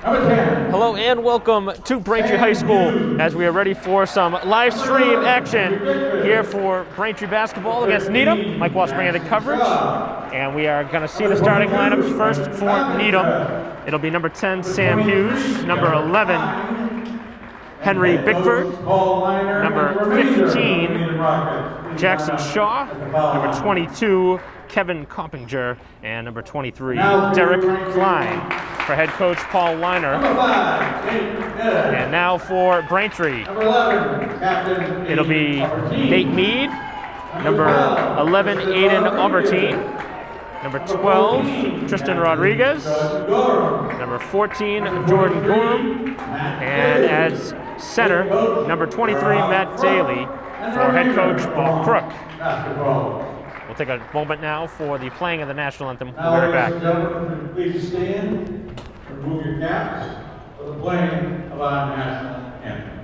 Hello and welcome to Braintree High School as we are ready for some live stream action here for Braintree basketball against Needham. Mike Walsh bringing the coverage, and we are going to see the starting lineups first for Needham. It'll be number 10, Sam Hughes, number 11, Henry Bickford, number 15, Jackson Shaw, number 22, Kevin Coppinger, and number 23, Derek Klein. For head coach Paul Leiner. And now for Braintree, it'll be Nate Mead, number 11, Aiden Albertine, number 12, Tristan Rodriguez, number 14, Jordan Gorham, and as center, number 23, Matt Daly, for head coach Bob Crook. We'll take a moment now for the playing of the national anthem. We'll be right back. Ladies and gentlemen, please stand and remove your caps for the playing of our national anthem.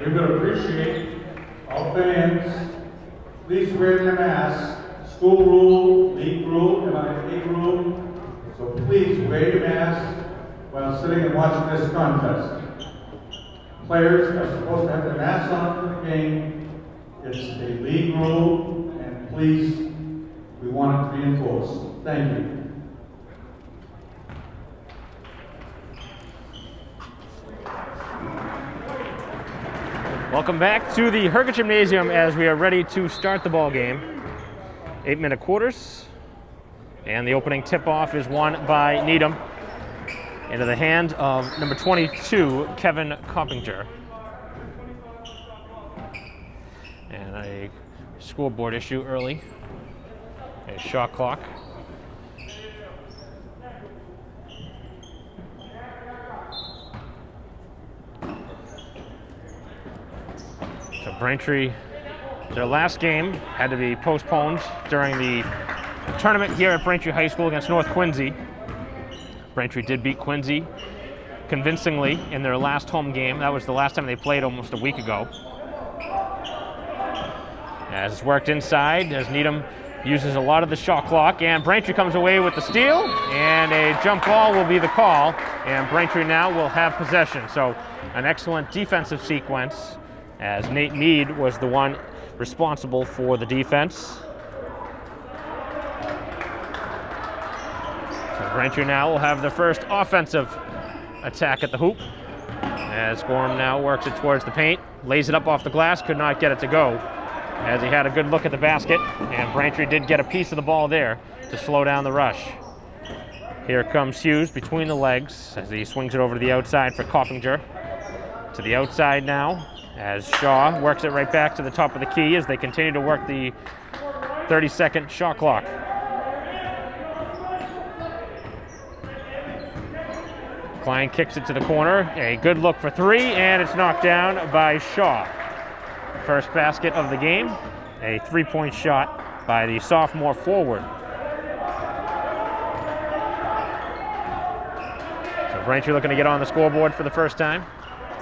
We would appreciate all fans, please wear their masks. School rule, league rule, MIA rule. So please wear your mask while sitting and watching this contest. Players are supposed to have their masks on for the game. It's a league rule, and please, we want it to be enforced. Thank you. Welcome back to the Herget Gymnasium as we are ready to start the ball game. 8-minute quarters, and the opening tip-off is won by Needham into the hand of number 22, Kevin Coppinger. And a scoreboard issue early, a shot clock. So Braintree, their last game had to be postponed during the tournament here at Braintree High School against North Quincy. Braintree did beat Quincy convincingly in their last home game. That was the last time they played almost a week ago. As it's worked inside, as Needham uses a lot of the shot clock, and Braintree comes away with the steal, and a jump ball will be the call, and Braintree now will have possession. So an excellent defensive sequence, as Nate Mead was the one responsible for the defense. So Braintree now will have the first offensive attack at the hoop, as Gorham now works it towards the paint, lays it up off the glass, could not get it to go, as he had a good look at the basket, and Braintree did get a piece of the ball there to slow down the rush. Here comes Hughes between the legs as he swings it over to the outside for Coppinger. To the outside now, as Shaw works it right back to the top of the key as they continue to work the 30-second shot clock. Klein kicks it to the corner, a good look for three, and it's knocked down by Shaw. First basket of the game, a three-point shot by the sophomore forward. Braintree looking to get on the scoreboard for the first time.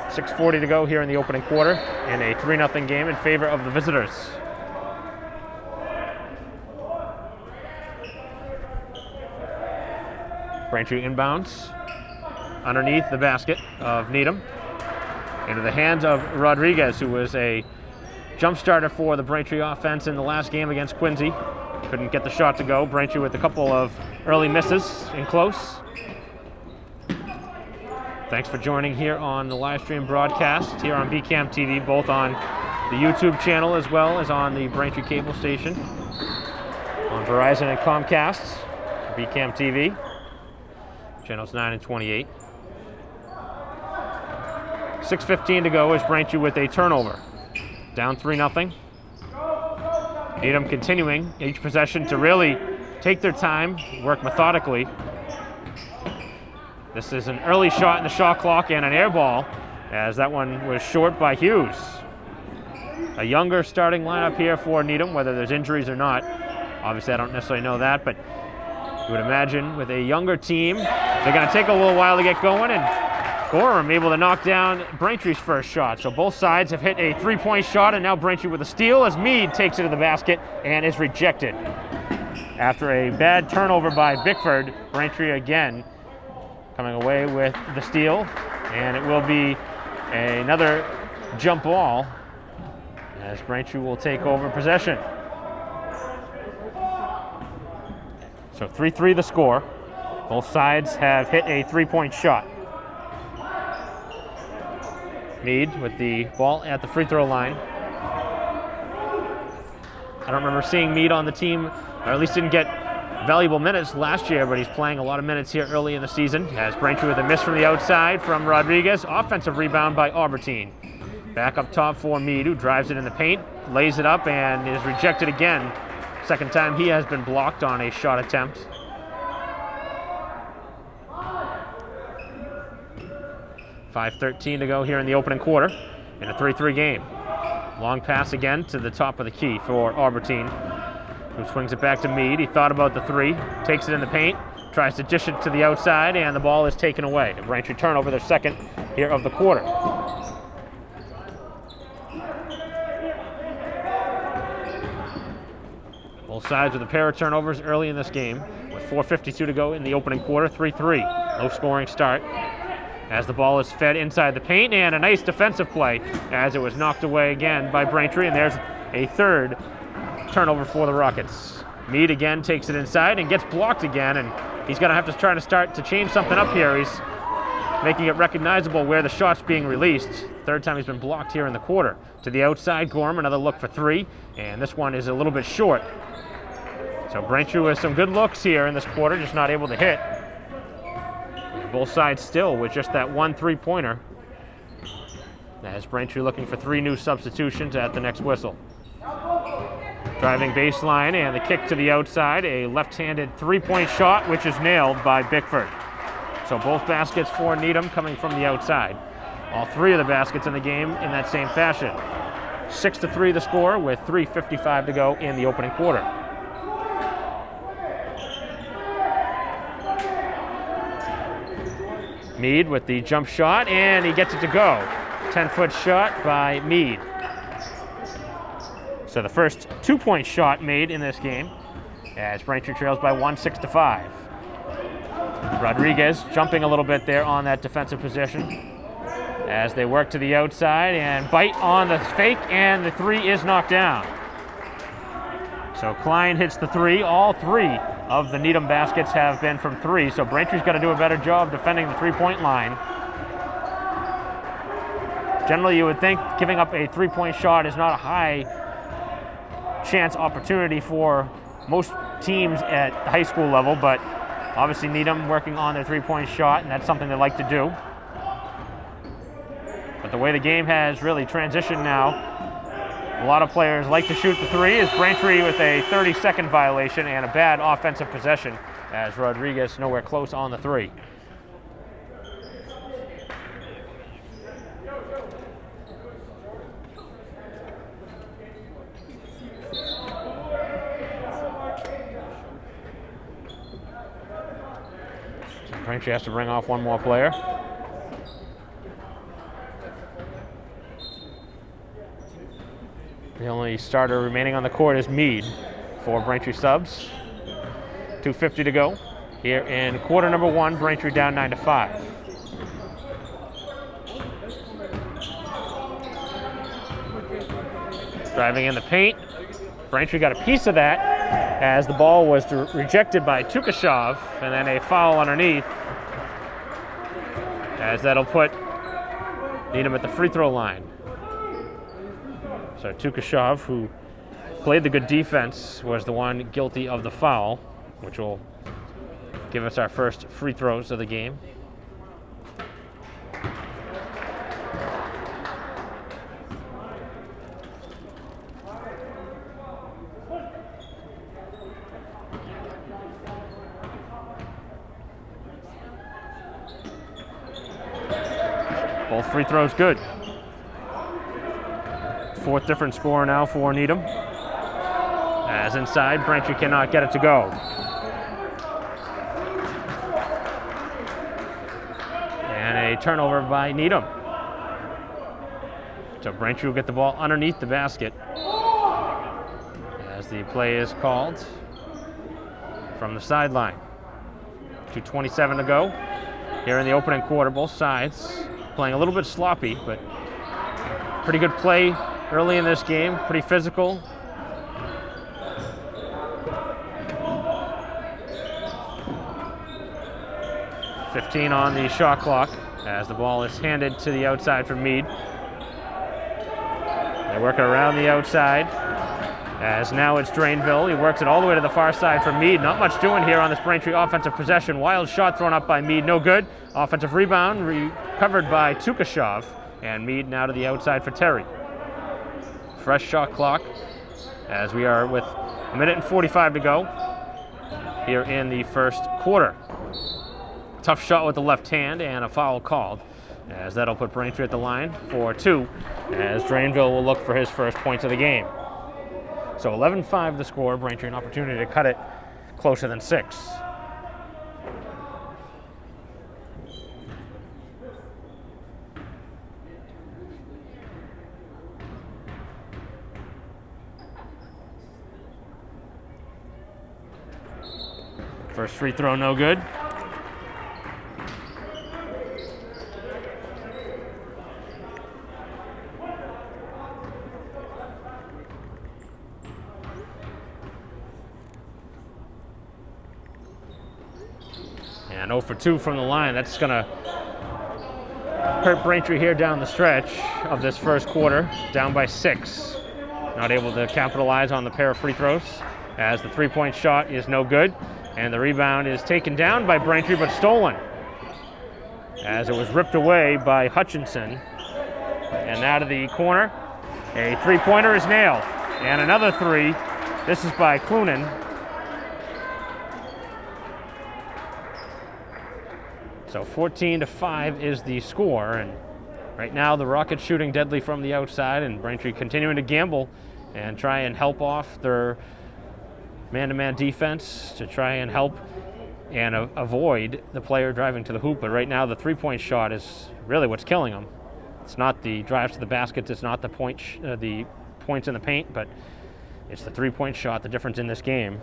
6:40 to go here in the opening quarter in a 3-0 game in favor of the visitors. Braintree inbounds underneath the basket of Needham into the hands of Rodriguez, who was a jump starter for the Braintree offense in the last game against Quincy. Couldn't get the shot to go. Braintree with a couple of early misses in close. Thanks for joining here on the live stream broadcast here on BCam TV, both on the YouTube channel as well as on the Braintree cable station, on Verizon and Comcast, BCam TV, channels 9 and 28. 6:15 to go as Braintree with a turnover. Down 3-0. Needham continuing each possession to really take their time, work methodically. This is an early shot in the shot clock and an air ball, as that one was short by Hughes. A younger starting lineup here for Needham, whether there's injuries or not. Obviously, I don't necessarily know that, but you would imagine with a younger team, they're going to take a little while to get going, and Gorham able to knock down Braintree's first shot. So both sides have hit a 3-point shot, and now Braintree with a steal as Meade takes it to the basket and is rejected. After a bad turnover by Bickford, Braintree again coming away with the steal, and it will be another jump ball as Braintree will take over possession. So 3-3 the score. Both sides have hit a 3-point shot. Meade with the ball at the free throw line. I don't remember seeing Meade on the team, or at least didn't get valuable minutes last year, but he's playing a lot of minutes here early in the season. As Braintree with a miss from the outside from Rodriguez. Offensive rebound by Albertine. Back up top for Meade, who drives it in the paint, lays it up, and is rejected again. Second time he has been blocked on a shot attempt. .5:13 to go here in the opening quarter in a 3-3 game. Long pass again to the top of the key for Albertine, who swings it back to Meade. He thought about the three, takes it in the paint, tries to dish it to the outside, and the ball is taken away. A Braintree turnover, their second here of the quarter. Both sides with a pair of turnovers early in this game, with 4:52 to go in the opening quarter. 3-3, low scoring start, as the ball is fed inside the paint, and a nice defensive play as it was knocked away again by Braintree, and there's a third turnover for the Rockets. Meade again takes it inside and gets blocked again, and he's going to have to try to start to change something up here. He's making it recognizable where the shot's being released. Third time he's been blocked here in the quarter. To the outside, Gorham, another look for three, and this one is a little bit short. So Braintree with some good looks here in this quarter, just not able to hit. Both sides still with just that one 3-pointer, as Braintree looking for 3 new substitutions at the next whistle. Driving baseline and the kick to the outside, a left-handed 3-point shot, which is nailed by Bickford. So both baskets for Needham coming from the outside. All 3 of the baskets in the game in that same fashion. 6-3 the score with 3:55 to go in the opening quarter. Meade with the jump shot, and he gets it to go. 10-foot shot by Meade. So the first 2-point shot made in this game, as Braintree trails by 1, 6-5. Rodriguez jumping a little bit there on that defensive position, as they work to the outside and bite on the fake, and the 3 is knocked down. So Klein hits the 3. All 3 of the Needham baskets have been from 3, so Braintree's got to do a better job defending the 3-point line. Generally, you would think giving up a 3-point shot is not a high chance opportunity for most teams at the high school level, but obviously Needham working on their 3-point shot, and that's something they like to do. But the way the game has really transitioned now, a lot of players like to shoot the 3, as Braintree with a 30-second violation and a bad offensive possession, as Rodriguez nowhere close on the 3. Braintree has to bring off one more player. The only starter remaining on the court is Mead for Braintree subs. 2:50 to go here in quarter number 1. Braintree down 9-5. Driving in the paint. Braintree got a piece of that as the ball was rejected by Tukashov, and then a foul underneath, as that'll put Needham at the free throw line. So Tukashov, who played the good defense, was the one guilty of the foul, which will give us our first free throws of the game. Both free throws good. Fourth different score now for Needham. As inside, Braintree cannot get it to go. And a turnover by Needham. So Braintree will get the ball underneath the basket as the play is called from the sideline. 2:27 to go here in the opening quarter. Both sides playing a little bit sloppy, but pretty good play early in this game, pretty physical. .15 on the shot clock as the ball is handed to the outside from Mead. They work it around the outside as now it's Drainville. He works it all the way to the far side for Mead. Not much doing here on this Braintree offensive possession. Wild shot thrown up by Mead, no good. Offensive rebound recovered by Tukashov, and Mead now to the outside for Terry. Fresh shot clock as we are with 1:45 to go here in the first quarter. Tough shot with the left hand and a foul called, as that'll put Braintree at the line for 2, as Drainville will look for his first points of the game. So 11-5 the score. Braintree an opportunity to cut it closer than 6. First free throw, no good. And 0 for 2 from the line. That's going to hurt Braintree here down the stretch of this first quarter, down by 6. Not able to capitalize on the pair of free throws, as the three-point shot is no good. And the rebound is taken down by Braintree, but stolen, as it was ripped away by Hutchinson. And out of the corner, a three-pointer is nailed. And another 3. This is by Clunan. So 14-5 is the score. And right now the Rockets shooting deadly from the outside, and Braintree continuing to gamble and try and help off their man-to-man defense to try and help and avoid the player driving to the hoop. But right now the three-point shot is really what's killing them. It's not the drives to the baskets, it's not the points in the paint, but it's the three-point shot, the difference in this game.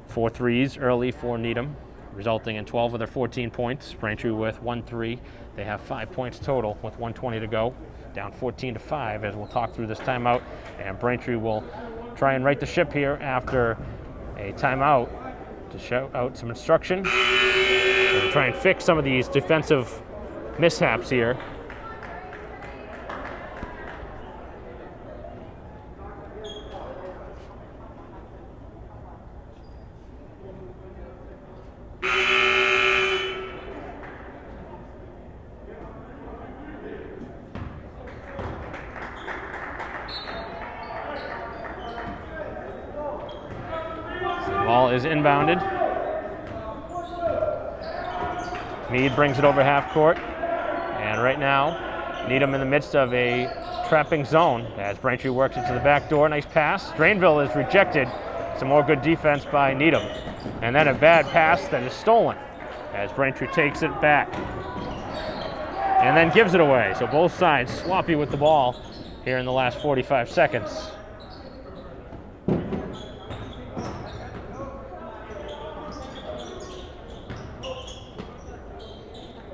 4 threes early for Needham, resulting in 12 of their 14 points. Braintree with 1-3. They have 5 points total with 1:20 to go. Down 14-5 as we'll talk through this timeout. And Braintree will try and right the ship here after a timeout to shout out some instruction. So try and fix some of these defensive mishaps here. Ball is inbounded. Mead brings it over half court. And right now, Needham in the midst of a trapping zone as Braintree works it to the back door. Nice pass. Drainville is rejected. Some more good defense by Needham. And then a bad pass that is stolen as Braintree takes it back and then gives it away. So both sides sloppy with the ball here in the last 45 seconds.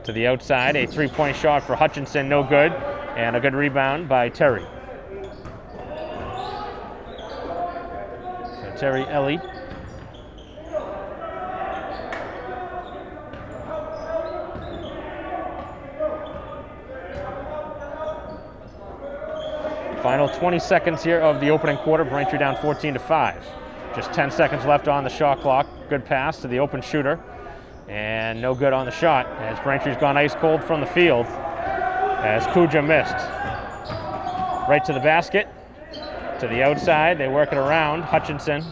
To the outside, a three-point shot for Hutchinson, no good, and a good rebound by Terry. So Terry Ellie. Final 20 seconds here of the opening quarter. Braintree down 14-5. Just 10 seconds left on the shot clock. Good pass to the open shooter. And no good on the shot as Braintree's gone ice cold from the field as Kuja missed. Right to the basket, to the outside. They work it around Hutchinson.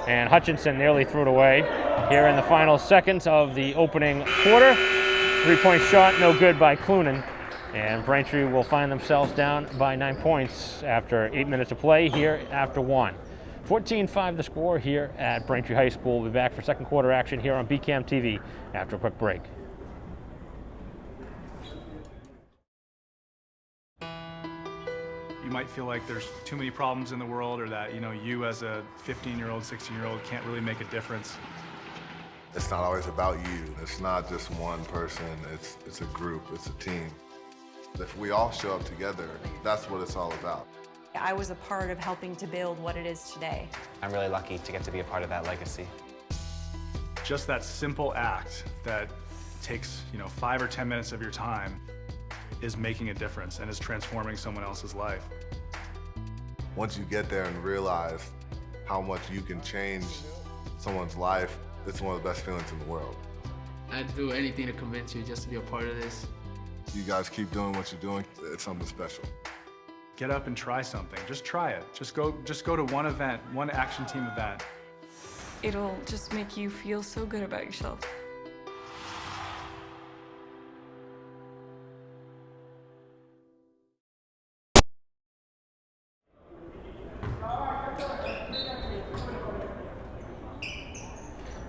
And Hutchinson nearly threw it away. Here in the final seconds of the opening quarter. Three-point shot, no good by Clunan. And Braintree will find themselves down by 9 points after 8 minutes of play here after one. 14-5 the score here at Braintree High School. We'll be back for second quarter action here on BCAM TV after a quick break. You might feel like there's too many problems in the world, or that, you as a 15-year-old, 16-year-old can't really make a difference. It's not always about you. It's not just one person. It's a group. It's a team. If we all show up together, that's what it's all about. I was a part of helping to build what it is today. I'm really lucky to get to be a part of that legacy. Just that simple act that takes, 5 or 10 minutes of your time is making a difference and is transforming someone else's life. Once you get there and realize how much you can change someone's life, it's one of the best feelings in the world. I'd do anything to convince you just to be a part of this. You guys keep doing what you're doing. It's something special. Get up and try something. Just try it. Just go to one event, one action team event. It'll just make you feel so good about yourself.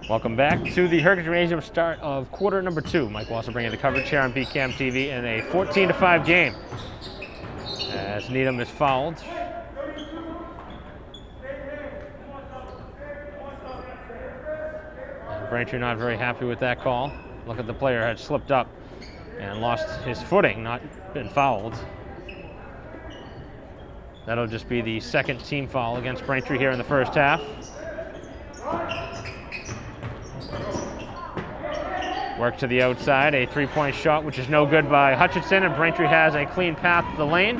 Welcome back to the Hurricane Gymnasium start of quarter number 2. Mike Wasser bringing the coverage here on BCAM TV in a 14-5 game as Needham is fouled. And Braintree not very happy with that call. Look at the player had slipped up and lost his footing, not been fouled. That'll just be the second team foul against Braintree here in the first half. Work to the outside, a three-point shot, which is no good by Hutchinson, and Braintree has a clean path to the lane,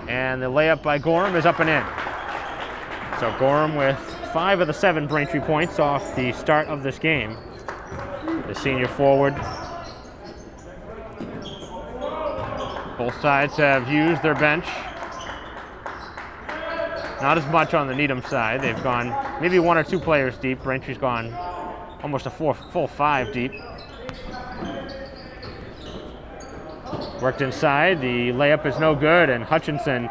and the layup by Gorham is up and in. So Gorham with 5 of the 7 Braintree points off the start of this game. The senior forward. Both sides have used their bench. Not as much on the Needham side. They've gone maybe 1 or 2 players deep. Braintree's gone almost a full 5 deep. Worked inside, the layup is no good, and Hutchinson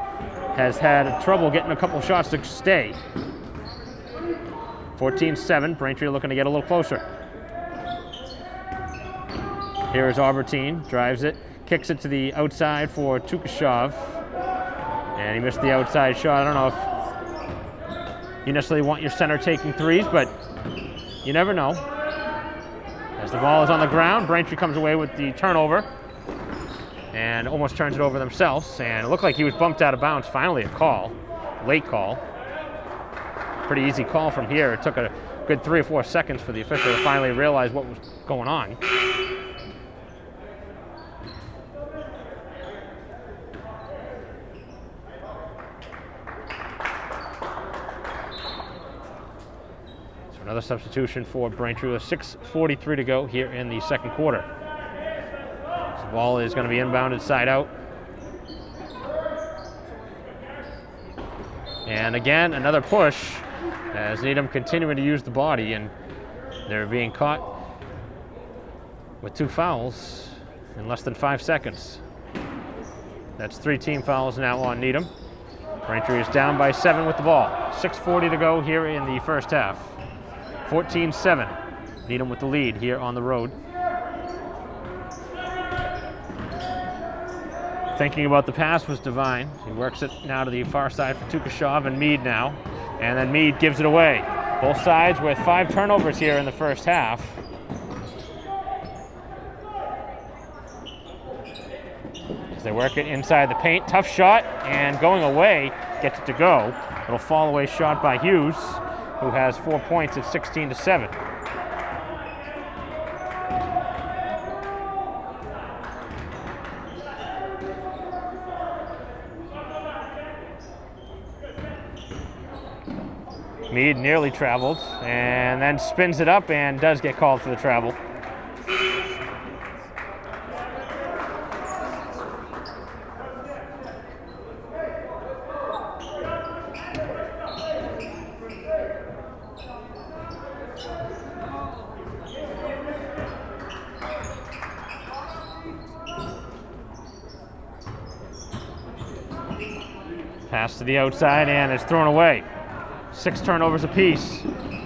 has had trouble getting a couple shots to stay. 14-7, Braintree looking to get a little closer. Here is Albertine, drives it, kicks it to the outside for Tukashov, and he missed the outside shot. I don't know if you necessarily want your center taking threes, but you never know. As the ball is on the ground, Braintree comes away with the turnover and almost turns it over themselves, and it looked like he was bumped out of bounds. Finally a call, late call. Pretty easy call from here. It took a good 3 or 4 seconds for the official to finally realize what was going on. So another substitution for Braintree with 6:43 to go here in the second quarter. The ball is going to be inbounded side out. And again, another push as Needham continuing to use the body, and they're being caught with 2 fouls in less than 5 seconds. That's 3 team fouls now on Needham. Braintree is down by 7 with the ball. 6:40 to go here in the first half. 14-7. Needham with the lead here on the road. Thinking about the pass was Devine. He works it now to the far side for Tukashov and Mead now. And then Mead gives it away. Both sides with 5 turnovers here in the first half. As they work it inside the paint. Tough shot, and going away, gets it to go. Little fall away shot by Hughes, who has 4 points at 16-7. Mead nearly traveled and then spins it up and does get called for the travel. Pass to the outside and it's thrown away. 6 turnovers apiece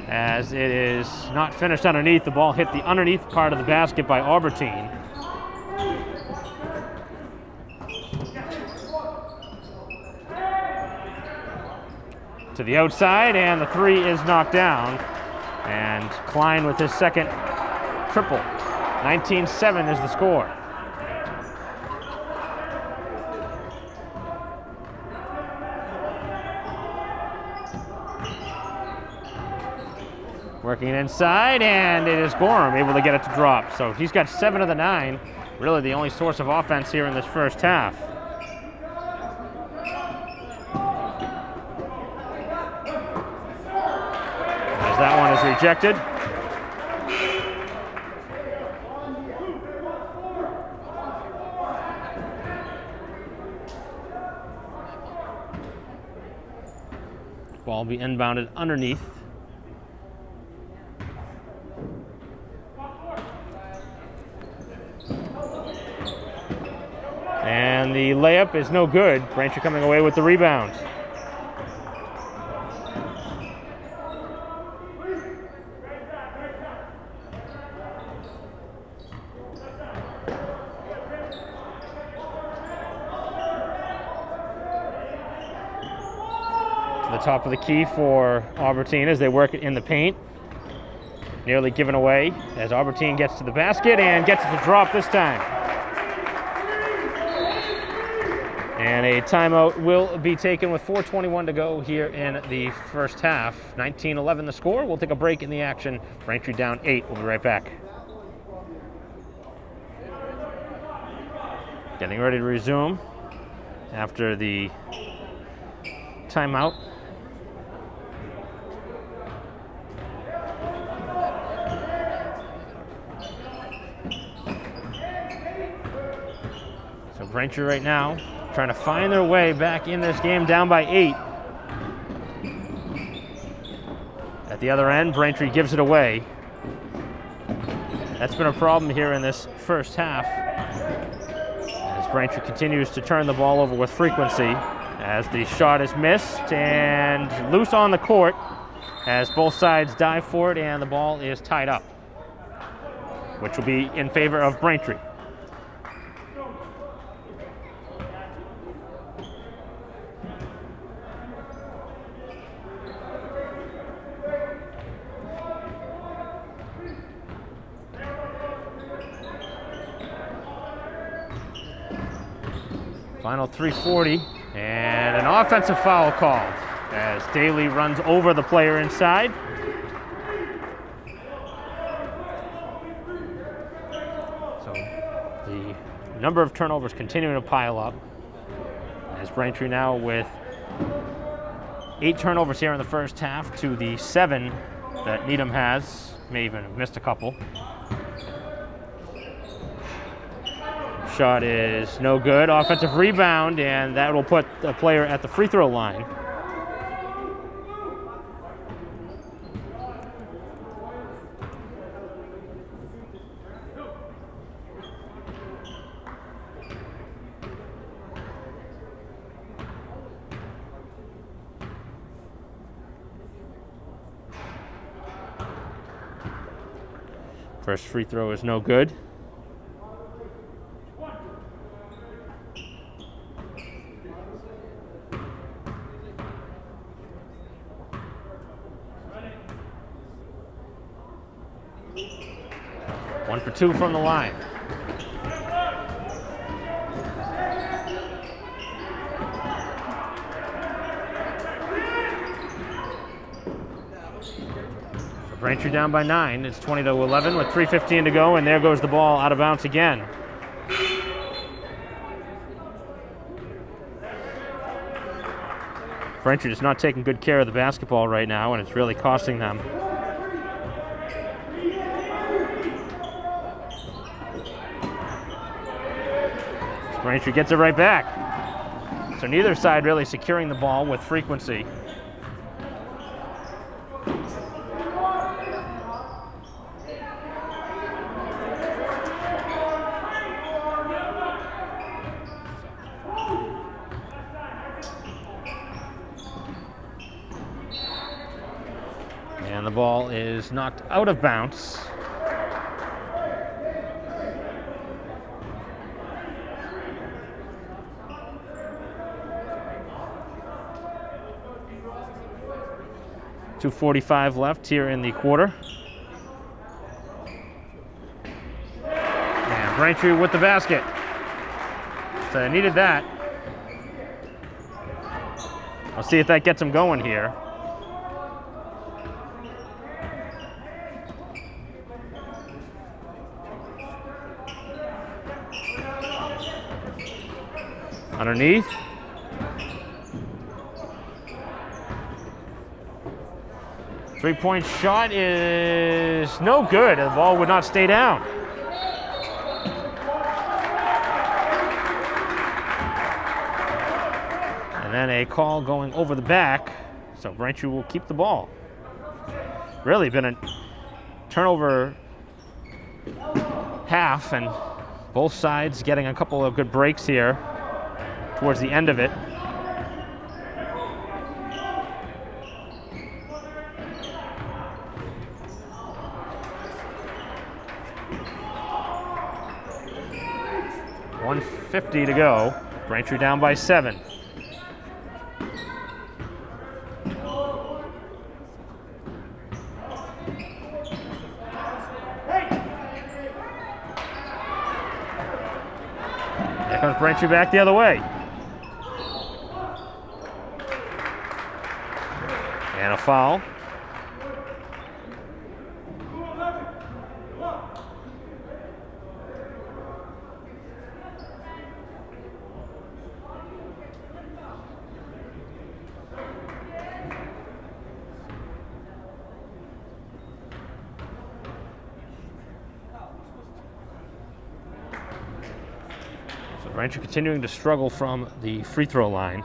as it is not finished underneath. The ball hit the underneath part of the basket by Albertine. To the outside, and the 3 is knocked down. And Klein with his second triple. 19-7 is the score. Working it inside, and it is Gorham able to get it to drop. So he's got 7 of the 9. Really the only source of offense here in this first half. As that one is rejected. Ball will be inbounded underneath. And the layup is no good. Braintree coming away with the rebound. To the top of the key for Albertine as they work it in the paint. Nearly given away as Albertine gets to the basket and gets it to drop this time. And a timeout will be taken with 4:21 to go here in the first half. 19-11 the score. We'll take a break in the action. Braintree down 8. We'll be right back. Getting ready to resume after the timeout. So Braintree right now trying to find their way back in this game, down by 8. At the other end, Braintree gives it away. That's been a problem here in this first half, as Braintree continues to turn the ball over with frequency, as the shot is missed and loose on the court, as both sides dive for it and the ball is tied up, which will be in favor of Braintree. Final 3:40, and an offensive foul called as Daly runs over the player inside. So the number of turnovers continuing to pile up, as Braintree now with 8 turnovers here in the first half to the 7 that Needham has. May even have missed a couple. Shot is no good. Offensive rebound, and that will put the player at the free throw line. First free throw is no good. 1 for 2 from the line. So Braintree down by 9. It's 20-11 with 3:15 to go, and there goes the ball out of bounds again. Braintree is not taking good care of the basketball right now, and it's really costing them. Braintree gets it right back. So neither side really securing the ball with frequency. And the ball is knocked out of bounds. .245 left here in the quarter. And Braintree with the basket. So they needed that. I'll see if that gets them going here. Underneath. Three-point shot is no good. The ball would not stay down. And then a call going over the back. So Braintree will keep the ball. Really been a turnover half, and both sides getting a couple of good breaks here towards the end of it. .150 to go. Braintree down by 7. There comes Braintree back the other way. And a foul. Braintree continuing to struggle from the free throw line.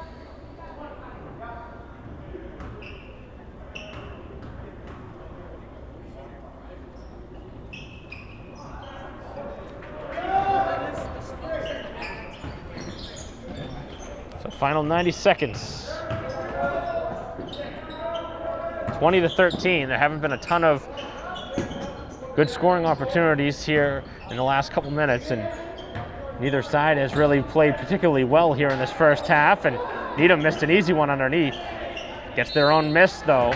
So final 90 seconds. 20-13. There haven't been a ton of good scoring opportunities here in the last couple minutes, and neither side has really played particularly well here in this first half, and Needham missed an easy one underneath. Gets their own miss, though,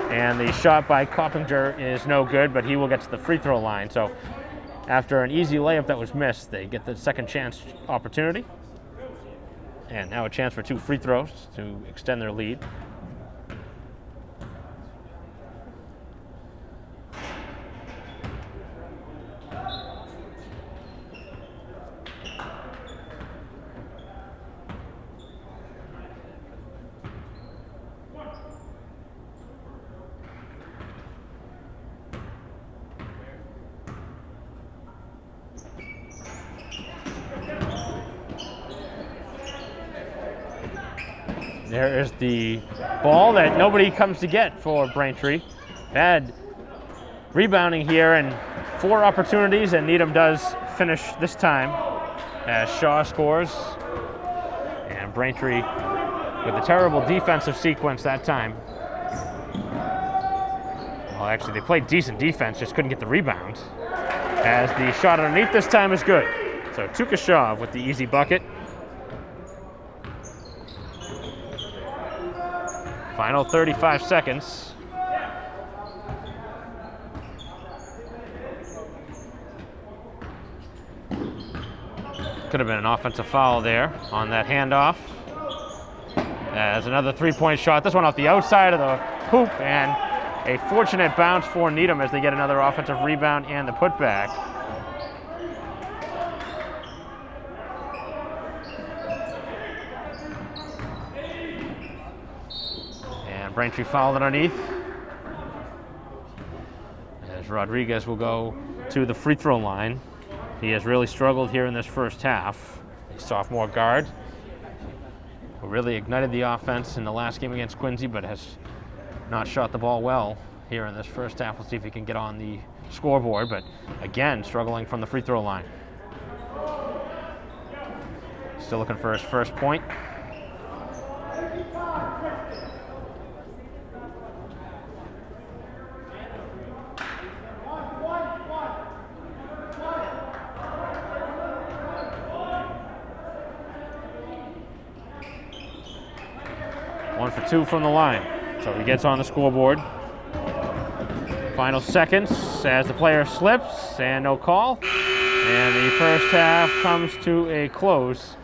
and the shot by Coppinger is no good, but he will get to the free throw line. So after an easy layup that was missed, they get the second chance opportunity. And now a chance for 2 free throws to extend their lead. There is the ball that nobody comes to get for Braintree. Bad rebounding here, and 4 opportunities, and Needham does finish this time as Shaw scores. And Braintree with a terrible defensive sequence that time. Well, actually, they played decent defense, just couldn't get the rebound. As the shot underneath this time is good. So Tukashov with the easy bucket. Final 35 seconds. Could have been an offensive foul there on that handoff. As another three-point shot. This one off the outside of the hoop, and a fortunate bounce for Needham as they get another offensive rebound and the putback. And Braintree fouled underneath. As Rodriguez will go to the free throw line. He has really struggled here in this first half. A sophomore guard who really ignited the offense in the last game against Quincy, but has not shot the ball well here in this first half. We'll see if he can get on the scoreboard, but again, struggling from the free throw line. Still looking for his first point. One for two from the line. So he gets on the scoreboard. Final seconds as the player slips and no call. And the first half comes to a close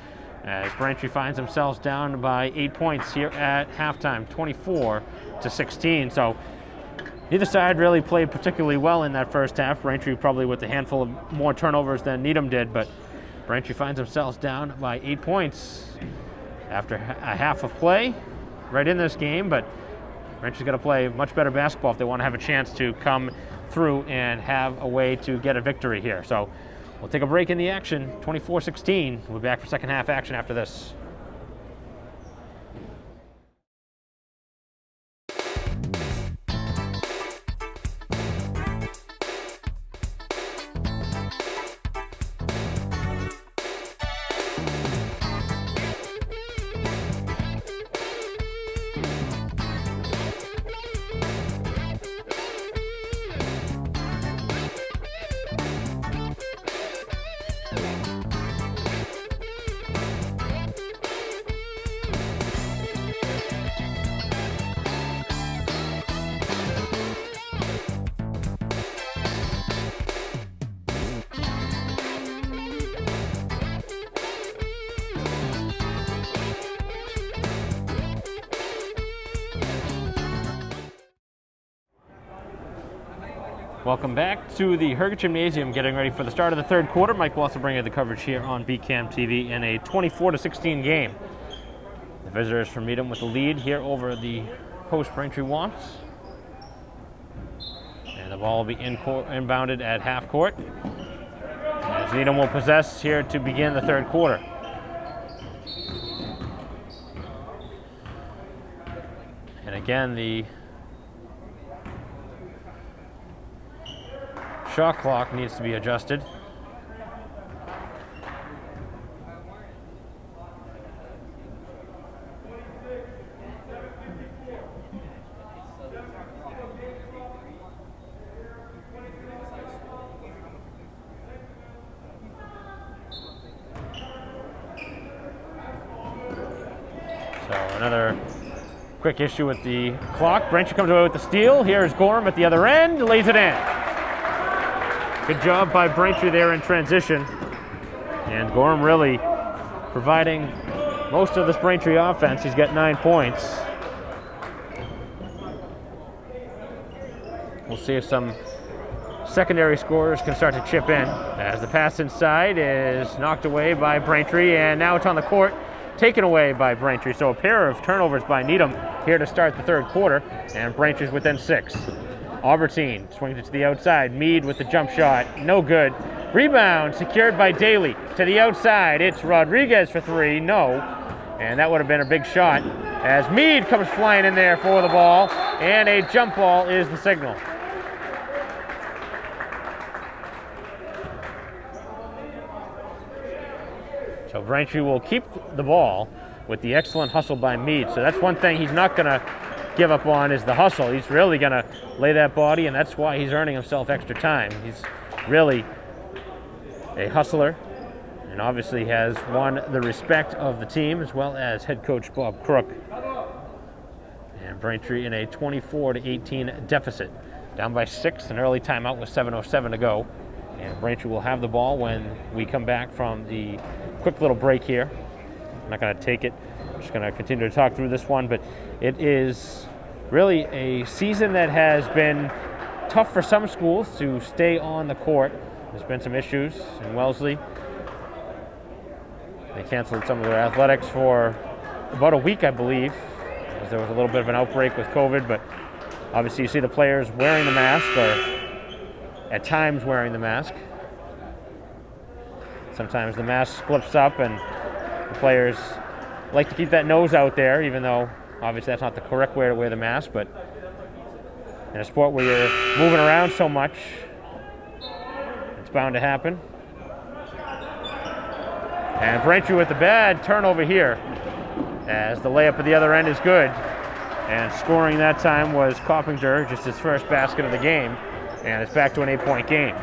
as Braintree finds themselves down by 8 points here at halftime, 24-16. So neither side really played particularly well in that first half. Braintree probably with a handful of more turnovers than Needham did, but Braintree finds themselves down by 8 points after a half of play right in this game, but Braintree's got to play much better basketball if they want to have a chance to come through and have a way to get a victory here. So we'll take a break in the action, 24-16. We'll be back for second half action after this. Welcome back to the Herget Gymnasium, getting ready for the start of the third quarter. Mike will also bring you the coverage here on BCAM TV in a 24-16 game. The visitors from Needham with the lead here over the host Braintree Wamps. And the ball will be inbounded at half court, as Needham will possess here to begin the third quarter. And again, the shot clock needs to be adjusted. So another quick issue with the clock. Braintree comes away with the steal. Here's Gorham at the other end, lays it in. Good job by Braintree there in transition. And Gorham really providing most of this Braintree offense. He's got 9 points. We'll see if some secondary scorers can start to chip in, as the pass inside is knocked away by Braintree, and now it's on the court, taken away by Braintree. So a pair of turnovers by Needham here to start the third quarter, and Braintree's within 6. Albertine swings it to the outside. Mead with the jump shot, no good. Rebound secured by Daly to the outside. It's Rodriguez for 3, no. And that would have been a big shot as Mead comes flying in there for the ball, and a jump ball is the signal. So Braintree will keep the ball with the excellent hustle by Mead. So that's one thing he's not going to give up on, is the hustle. He's really going to lay that body, and that's why he's earning himself extra time. He's really a hustler, and obviously has won the respect of the team as well as head coach Bob Crook. And Braintree in a 24-18 deficit, down by 6, an early timeout with 7:07 to go. And Braintree will have the ball when we come back from the quick little break here. I'm not going to take it. I'm just going to continue to talk through this one, but it is really a season that has been tough for some schools to stay on the court. There's been some issues in Wellesley. They canceled some of their athletics for about a week, I believe, as there was a little bit of an outbreak with COVID, but obviously you see the players wearing the mask, or at times wearing the mask. Sometimes the mask slips up and the players like to keep that nose out there, even though obviously that's not the correct way to wear the mask, but in a sport where you're moving around so much, it's bound to happen. And Braintree with the bad turnover here, as the layup at the other end is good. And scoring that time was Coppinger, just his first basket of the game, and it's back to an 8-point game.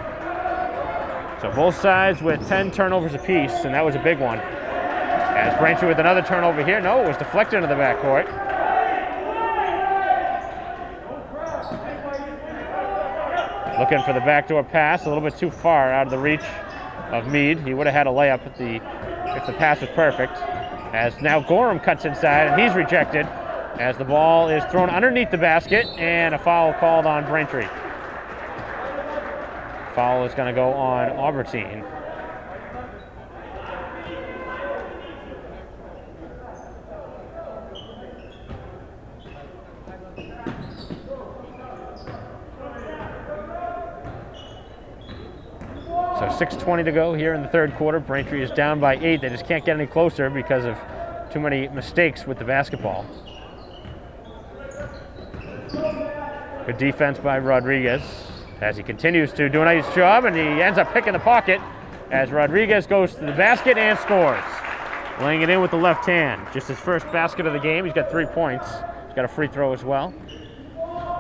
So both sides with 10 turnovers apiece, and that was a big one. As Braintree with another turnover here. No, it was deflected into the backcourt. Looking for the backdoor pass, a little bit too far out of the reach of Mead. He would have had a layup if the pass was perfect. As now Gorham cuts inside, and he's rejected as the ball is thrown underneath the basket, and a foul called on Braintree. Foul is going to go on Albertine. So 6:20 to go here in the third quarter. Braintree is down by 8. They just can't get any closer because of too many mistakes with the basketball. Good defense by Rodriguez as he continues to do a nice job, and he ends up picking the pocket as Rodriguez goes to the basket and scores. Laying it in with the left hand. Just his first basket of the game. He's got 3 points. He's got a free throw as well.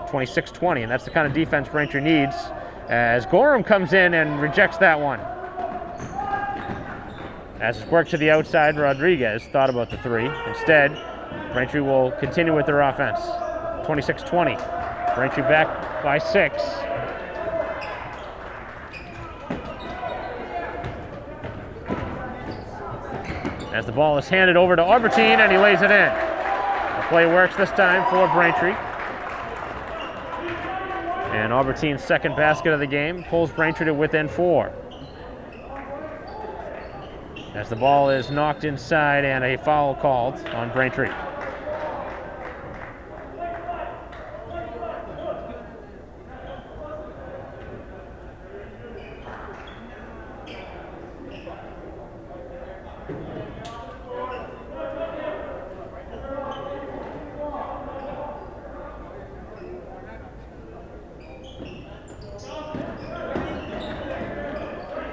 26-20, and that's the kind of defense Braintree needs, as Gorham comes in and rejects that one. As it's worked to the outside, Rodriguez thought about the 3. Instead, Braintree will continue with their offense. 26-20. Braintree back by 6. As the ball is handed over to Albertine, and he lays it in. The play works this time for Braintree. And Albertine's second basket of the game pulls Braintree to within 4. As the ball is knocked inside and a foul called on Braintree.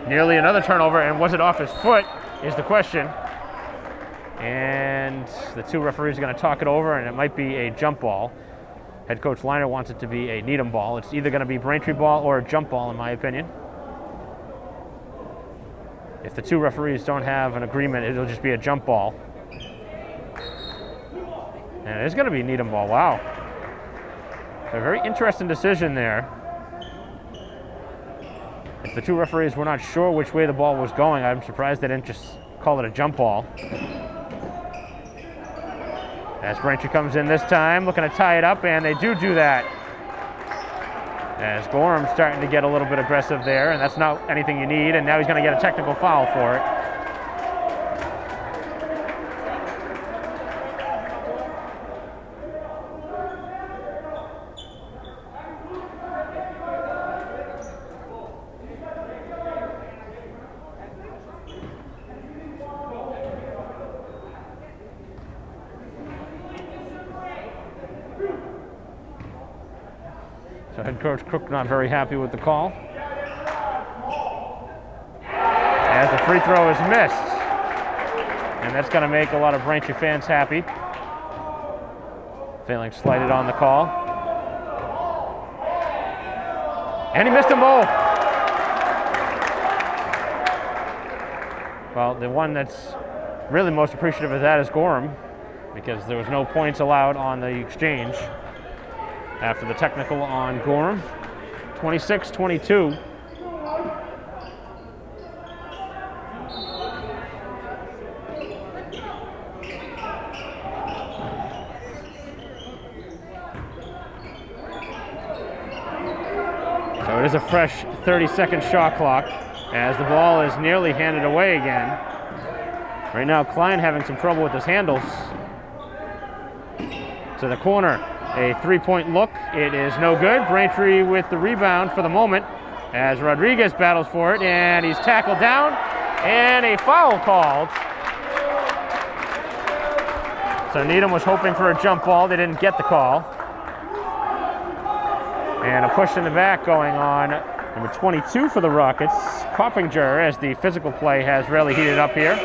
Nearly another turnover, and was it off his foot is the question. And the 2 referees are going to talk it over, and it might be a jump ball. Head coach Liner wants it to be a Needham ball. It's either going to be Braintree ball or a jump ball, in my opinion. If the 2 referees don't have an agreement, it'll just be a jump ball. And it is going to be a Needham ball. Wow. A very interesting decision there. If the 2 referees were not sure which way the ball was going, I'm surprised they didn't just call it a jump ball. As Braintree comes in this time, looking to tie it up, and they do that. As Gorham's starting to get a little bit aggressive there, and that's not anything you need, and now he's going to get a technical foul for it. So head coach Cook not very happy with the call. As the free throw is missed. And that's going to make a lot of Braintree fans happy. Failing slighted on the call. And he missed them both. Well, the one that's really most appreciative of that is Gorham, because there was no points allowed on the exchange after the technical on Gorham. 26-22. So it is a fresh 30-second shot clock as the ball is nearly handed away again. Right now, Klein having some trouble with his handles. To the corner, a three-point look. It is no good. Braintree with the rebound for the moment as Rodriguez battles for it, and he's tackled down, and a foul called. So Needham was hoping for a jump ball. They didn't get the call. And a push in the back going on. Number 22 for the Rockets, Coppinger, as the physical play has really heated up here.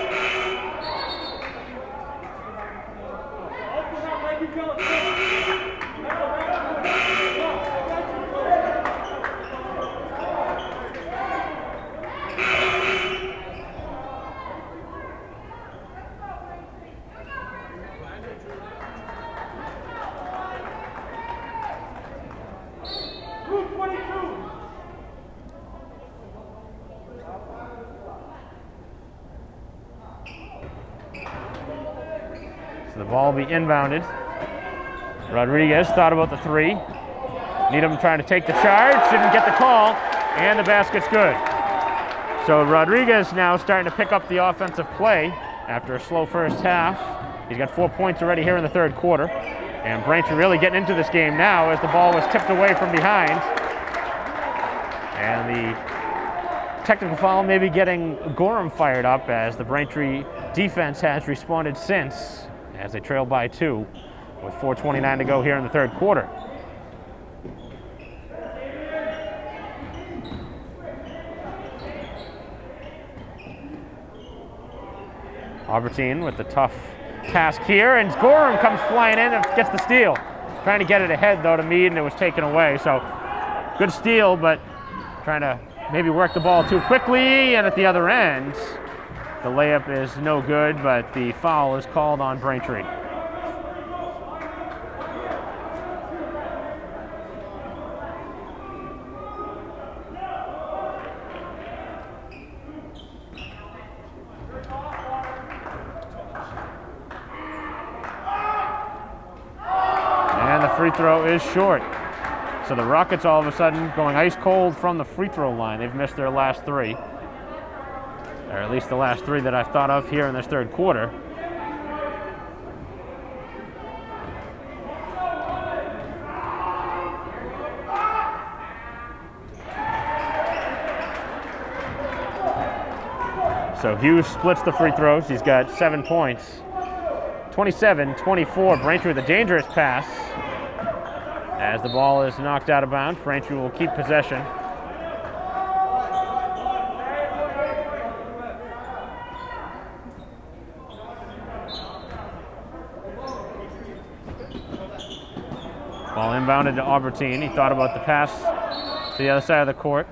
So the ball will be inbounded. Rodriguez thought about the three. Needham trying to take the charge, didn't get the call, and the basket's good. So Rodriguez now starting to pick up the offensive play after a slow first half. He's got 4 points already here in the third quarter. And Braintree really getting into this game now as the ball was tipped away from behind. And the technical foul maybe getting Gorham fired up as the Braintree defense has responded since as they trail by 2 with 4:29 to go here in the third quarter. Albertine with the tough task here, and Gorham comes flying in and gets the steal. Trying to get it ahead though to Meade, and it was taken away. So good steal, but trying to maybe work the ball too quickly, and at the other end, the layup is no good, but the foul is called on Braintree. And the free throw is short. So the Rockets all of a sudden going ice cold from the free throw line. They've missed their last 3. Or at least the last 3 that I've thought of here in this third quarter. So Hughes splits the free throws. He's got 7 points. 27-24, Braintree with a dangerous pass. As the ball is knocked out of bounds, Braintree will keep possession. Ball inbounded to Albertine. He thought about the pass to the other side of the court.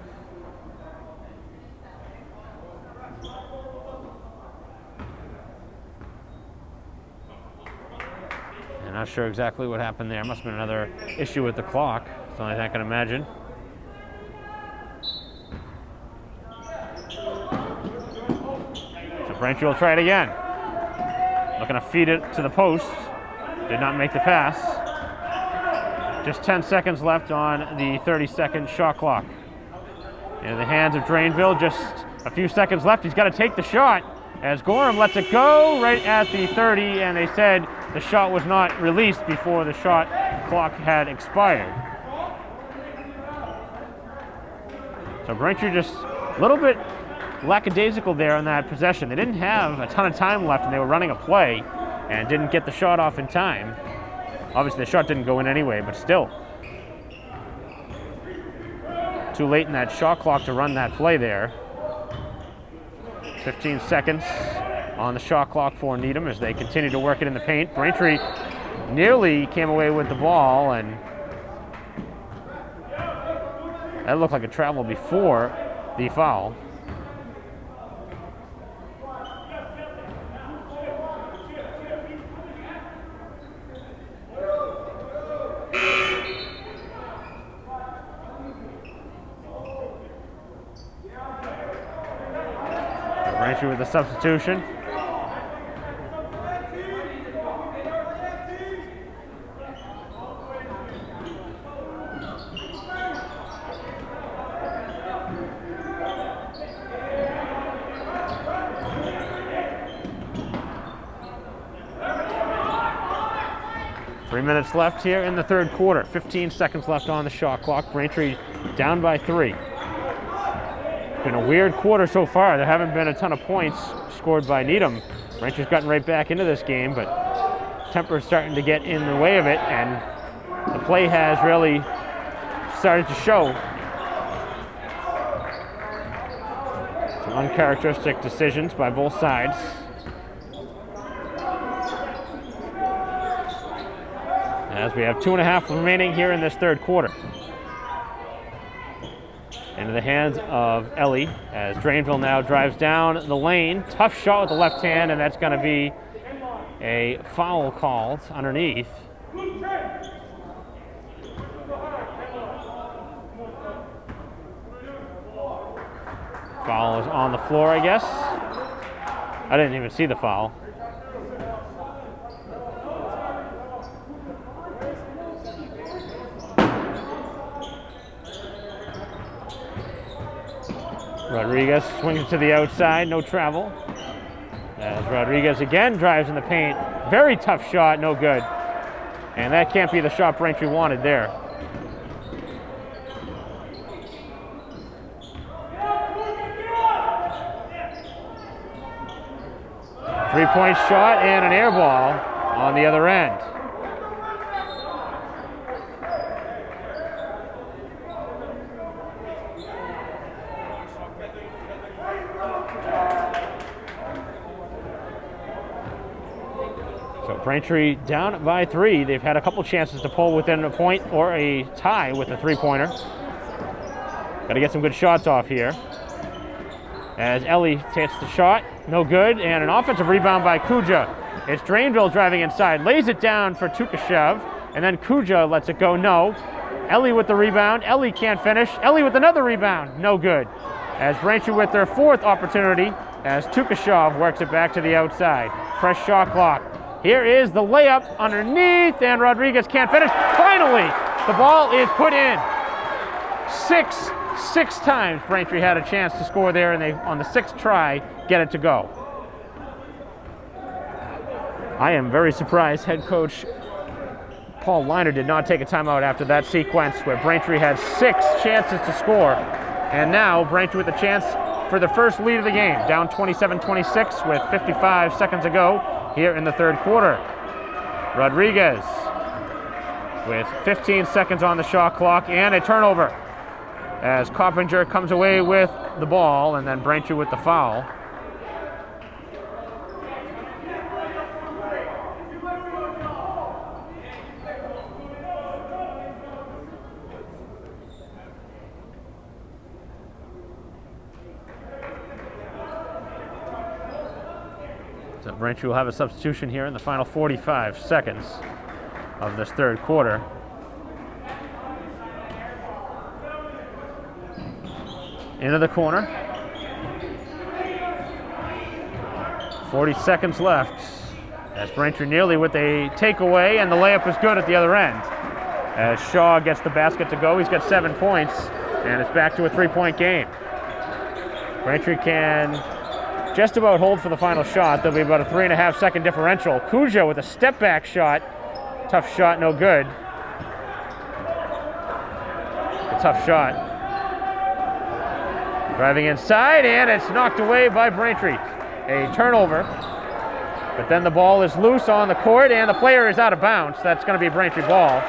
Not sure exactly what happened there. Must have been another issue with the clock. That's the only thing I can imagine. So Braintree will try it again. Looking to feed it to the post. Did not make the pass. Just 10 seconds left on the 30-second shot clock. In the hands of Drainville, just a few seconds left. He's got to take the shot as Gorham lets it go right at the 30, and they said the shot was not released before the shot clock had expired. So Braintree just a little bit lackadaisical there on that possession. They didn't have a ton of time left, and they were running a play and didn't get the shot off in time. Obviously, the shot didn't go in anyway, but still. Too late in that shot clock to run that play there. 15 seconds on the shot clock for Needham as they continue to work it in the paint. Braintree nearly came away with the ball, and that looked like a travel before the foul. Braintree with the substitution. 3 minutes left here in the third quarter. 15 seconds left on the shot clock. Braintree down by 3. It's been a weird quarter so far. There haven't been a ton of points scored by Needham. Braintree's gotten right back into this game, but temper's starting to get in the way of it, and the play has really started to show. Some uncharacteristic decisions by both sides. As we have 2.5 remaining here in this third quarter. Into the hands of Ellie as Drainville now drives down the lane. Tough shot with the left hand, and that's going to be a foul called underneath. Foul is on the floor, I guess. I didn't even see the foul. Rodriguez swings it to the outside, no travel. As Rodriguez again drives in the paint. Very tough shot, no good. And that can't be the shot Braintree wanted there. Three-point shot and an air ball on the other end. So Braintree down by 3. They've had a couple chances to pull within a point or a tie with a three-pointer. Got to get some good shots off here. As Ellie takes the shot, no good, and an offensive rebound by Kuja. It's Drainville driving inside, lays it down for Tukashev, and then Kuja lets it go, no. Ellie with the rebound, Ellie can't finish. Ellie with another rebound, no good. As Braintree with their 4th opportunity, as Tukashev works it back to the outside. Fresh shot clock. Here is the layup underneath, and Rodriguez can't finish. Finally, the ball is put in. Six times Braintree had a chance to score there, and they, on the 6th try, get it to go. I am very surprised head coach Paul Liner did not take a timeout after that sequence where Braintree had 6 chances to score. And now Braintree with a chance for the first lead of the game, down 27-26 with 55 seconds to go here in the third quarter. Rodriguez with 15 seconds on the shot clock and a turnover as Coppinger comes away with the ball, and then Braintree with the foul. So Braintree will have a substitution here in the final 45 seconds of this third quarter. Into the corner. 40 seconds left as Braintree nearly with a takeaway, and the layup is good at the other end. As Shaw gets the basket to go, he's got 7 points, and it's back to a 3-point game. Braintree can just about hold for the final shot. There'll be about a 3.5 second differential. Kuja with a step back shot. Tough shot, no good. A tough shot. Driving inside, and it's knocked away by Braintree. A turnover, but then the ball is loose on the court, and the player is out of bounds. That's going to be a Braintree ball.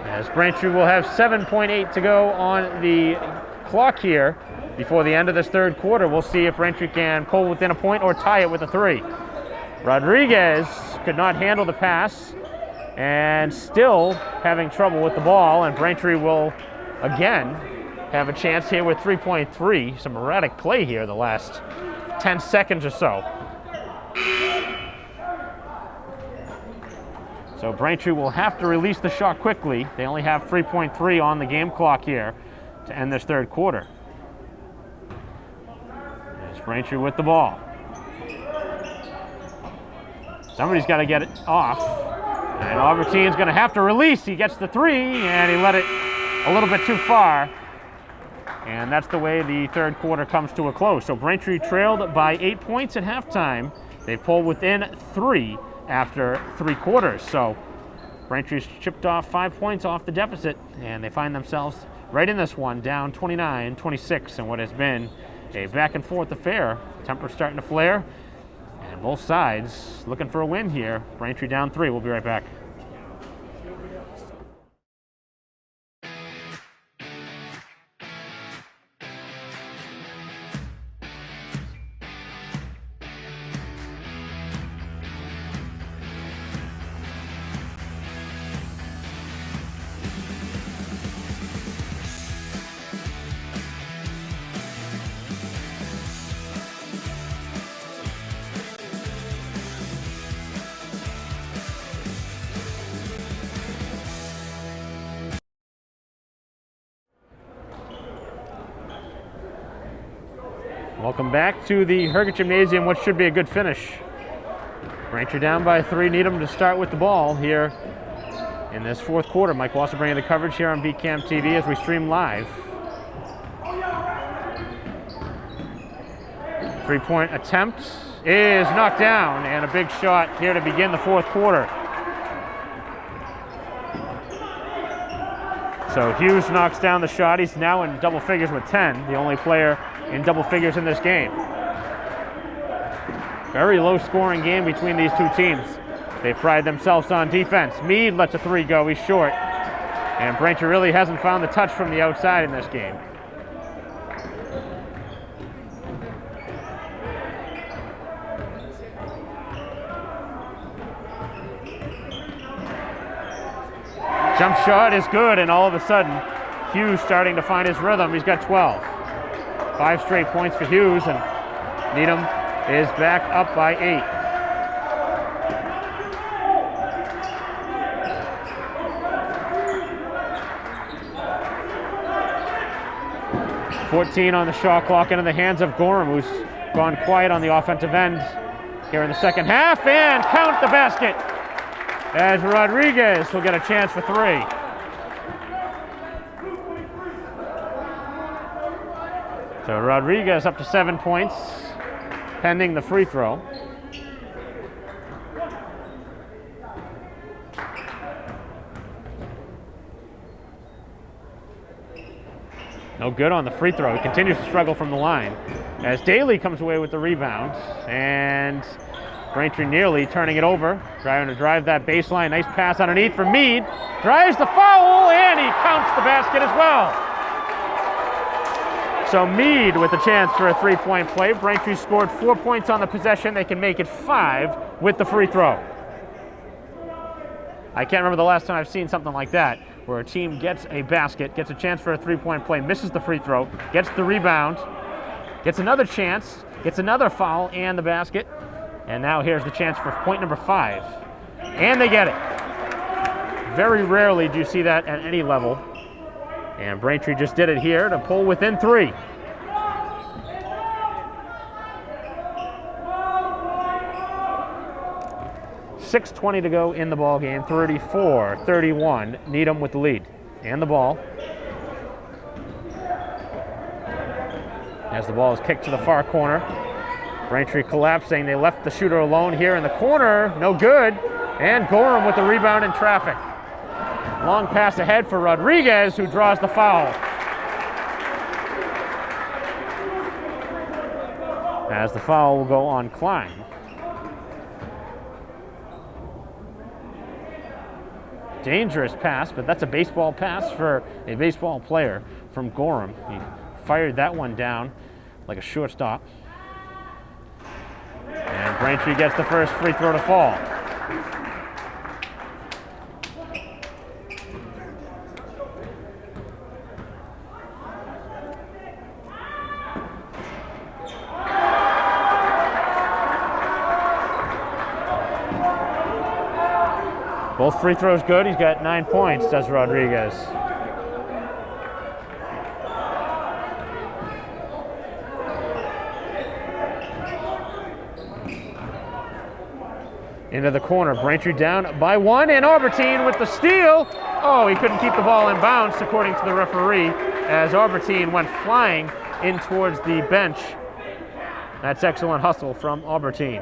As Braintree will have 7.8 to go on the clock here before the end of this third quarter. We'll see if Braintree can pull within a point or tie it with a 3. Rodriguez could not handle the pass and still having trouble with the ball, and Braintree will again have a chance here with 3.3. Some erratic play here the last 10 seconds or so. So Braintree will have to release the shot quickly. They only have 3.3 on the game clock here to end this third quarter. There's Braintree with the ball. Somebody's got to get it off. And Aubertine's going to have to release. He gets the 3, and he let it a little bit too far. And that's the way the third quarter comes to a close. So Braintree trailed by 8 points at halftime. They pulled within 3 after 3 quarters. So Braintree's chipped off 5 points off the deficit, and they find themselves right in this one, down 29-26, and what has been a back and forth affair. Temper's starting to flare, and both sides looking for a win here. Braintree down 3. We'll be right back. Welcome back to the Herget Gymnasium, what should be a good finish. Braintree down by 3, Needham to start with the ball here in this fourth quarter. Mike Walser bringing the coverage here on BCAM TV as we stream live. 3-point attempt is knocked down, and a big shot here to begin the fourth quarter. So Hughes knocks down the shot. He's now in double figures with 10, the only player in double figures in this game. Very low scoring game between these two teams. They pride themselves on defense. Mead lets a 3 go, he's short. And Braintree really hasn't found the touch from the outside in this game. Jump shot is good, and all of a sudden, Hughes starting to find his rhythm. He's got 12. 5 straight points for Hughes, and Needham is back up by 8. 14 on the shot clock, into the hands of Gorham, who's gone quiet on the offensive end here in the second half, and count the basket as Rodriguez will get a chance for 3. So Rodriguez up to 7 points, pending the free throw. No good on the free throw. He continues to struggle from the line as Daly comes away with the rebound, and Braintree nearly turning it over, trying to drive that baseline. Nice pass underneath for Mead. Drives the foul, and he counts the basket as well. So Mead with a chance for a 3-point play. Braintree scored 4 points on the possession. They can make it 5 with the free throw. I can't remember the last time I've seen something like that, where a team gets a basket, gets a chance for a 3-point play, misses the free throw, gets the rebound, gets another chance, gets another foul and the basket. And now here's the chance for point number 5. And they get it. Very rarely do you see that at any level. And Braintree just did it here to pull within 3. .6:20 to go in the ball game. 34-31. Needham with the lead and the ball. As the ball is kicked to the far corner. Braintree collapsing. They left the shooter alone here in the corner. No good. And Gorham with the rebound in traffic. Long pass ahead for Rodriguez, who draws the foul. As the foul will go on Klein. Dangerous pass, but that's a baseball pass for a baseball player from Gorham. He fired that one down like a shortstop. And Braintree gets the first free throw to fall. Both free throws good. He's got 9 points, does Rodriguez. Into the corner, Braintree down by 1, and Albertine with the steal. Oh, he couldn't keep the ball in bounds, according to the referee. as Albertine went flying in towards the bench. That's excellent hustle from Albertine.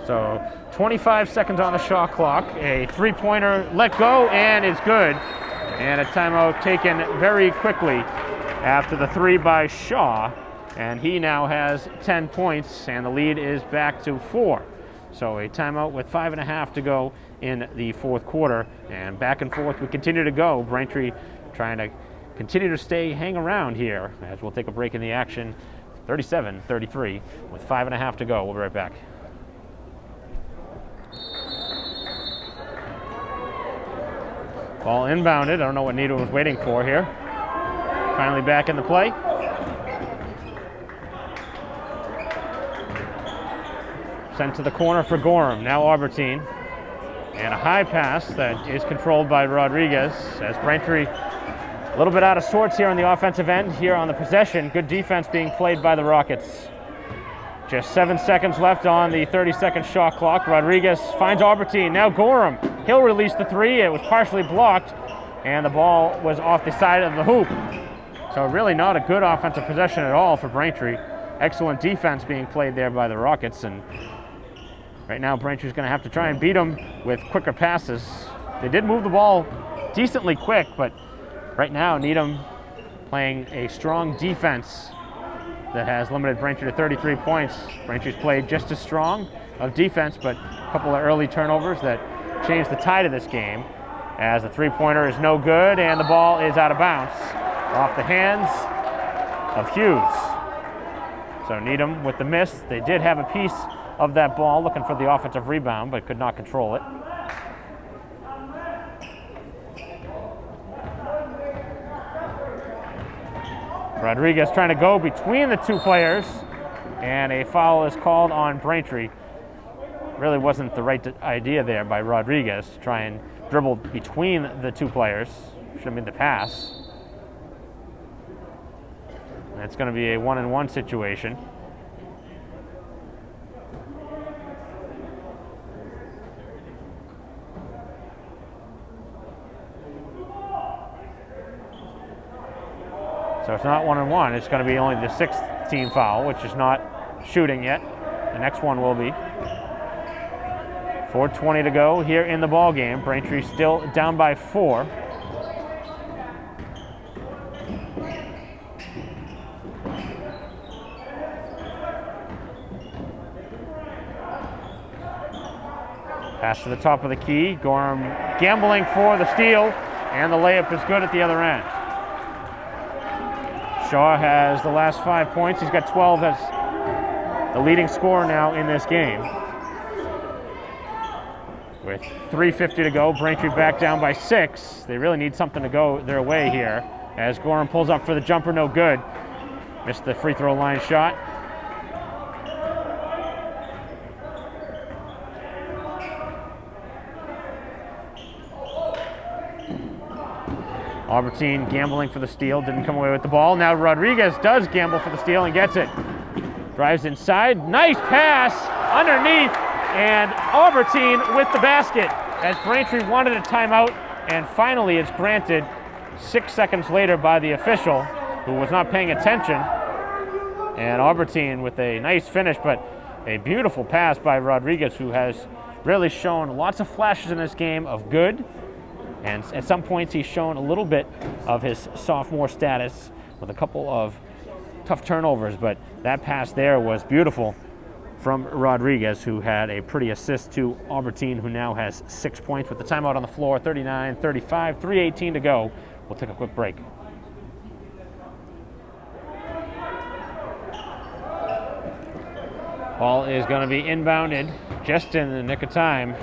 So 25 seconds on the shot clock. A three-pointer let go and is good. And a timeout taken very quickly after the three by Shaw. And he now has 10 points and the lead is back to 4. So a timeout with 5.5 to go in the fourth quarter. And back and forth we continue to go. Braintree trying to continue to hang around here as we'll take a break in the action. 37-33 with 5.5 to go. We'll be right back. Ball inbounded. I don't know what Needham was waiting for here. Finally back in the play. Sent to the corner for Gorham. Now Albertine. And a high pass that is controlled by Rodriguez as Braintree a little bit out of sorts here on the offensive end. Here on the possession. Good defense being played by the Rockets. Just 7 seconds left on the 30-second shot clock. Rodriguez finds Albertine. Now Gorham. He'll release the three. It was partially blocked, and the ball was off the side of the hoop. So really not a good offensive possession at all for Braintree. Excellent defense being played there by the Rockets, and right now Braintree's going to have to try and beat them with quicker passes. They did move the ball decently quick, but right now Needham playing a strong defense that has limited Braintree to 33 points. Braintree's played just as strong of defense, but a couple of early turnovers that changed the tide of this game as the three-pointer is no good and the ball is out of bounds off the hands of Hughes. So Needham with the miss. They did have a piece of that ball looking for the offensive rebound, but could not control it. Rodriguez trying to go between the two players, and a foul is called on Braintree. Really wasn't the right idea there by Rodriguez to try and dribble between the two players. Should have been the pass. And it's going to be a 1-on-1 situation. So it's not 1-on-1. It's going to be only the 6th team foul, which is not shooting yet. The next one will be. 4:20 to go here in the ball game. Braintree still down by 4. Pass to the top of the key. Gorham gambling for the steal, and the layup is good at the other end. Shaw has the last 5 points. He's got 12 as the leading scorer now in this game. With 3:50 to go, Braintree back down by 6. They really need something to go their way here as Gorham pulls up for the jumper, no good. Missed the free throw line shot. Albertine gambling for the steal, didn't come away with the ball. Now Rodriguez does gamble for the steal and gets it. Drives inside, nice pass underneath, and Albertine with the basket as Braintree wanted a timeout, and finally it's granted 6 seconds later by the official who was not paying attention. And Albertine with a nice finish, but a beautiful pass by Rodriguez, who has really shown lots of flashes in this game of good. And at some points he's shown a little bit of his sophomore status with a couple of tough turnovers, but that pass there was beautiful from Rodriguez, who had a pretty assist to Albertine, who now has 6 points with the timeout on the floor. 39-35, 3:18 to go. We'll take a quick break. Ball is going to be inbounded just in the nick of time.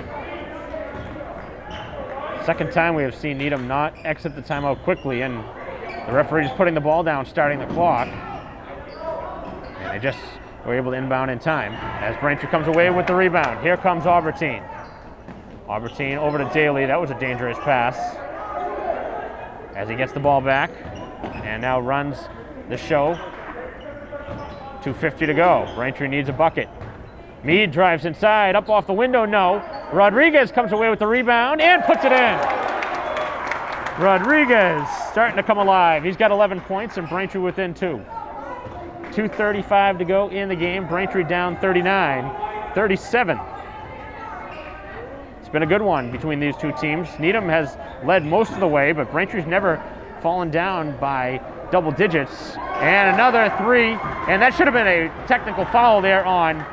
Second time we have seen Needham not exit the timeout quickly, and the referee is putting the ball down, starting the clock. And they just were able to inbound in time as Braintree comes away with the rebound. Here comes Albertine. Albertine over to Daly. That was a dangerous pass as he gets the ball back and now runs the show. 2:50 to go. Braintree needs a bucket. Mead drives inside, up off the window, no. Rodriguez comes away with the rebound and puts it in. Rodriguez starting to come alive. He's got 11 points and Braintree within 2. 2:35 to go in the game. Braintree down 39-37. It's been a good one between these two teams. Needham has led most of the way, but Braintree's never fallen down by double digits. And another 3, and that should have been a technical foul there on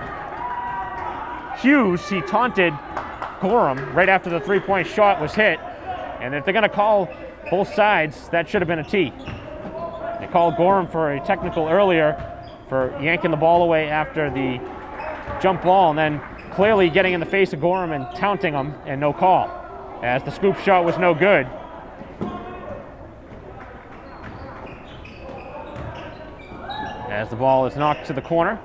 Hughes. He taunted Gorham right after the 3-point shot was hit. And if they're going to call both sides, that should have been a T. They called Gorham for a technical earlier for yanking the ball away after the jump ball, and then clearly getting in the face of Gorham and taunting him, and no call, as the scoop shot was no good. As the ball is knocked to the corner.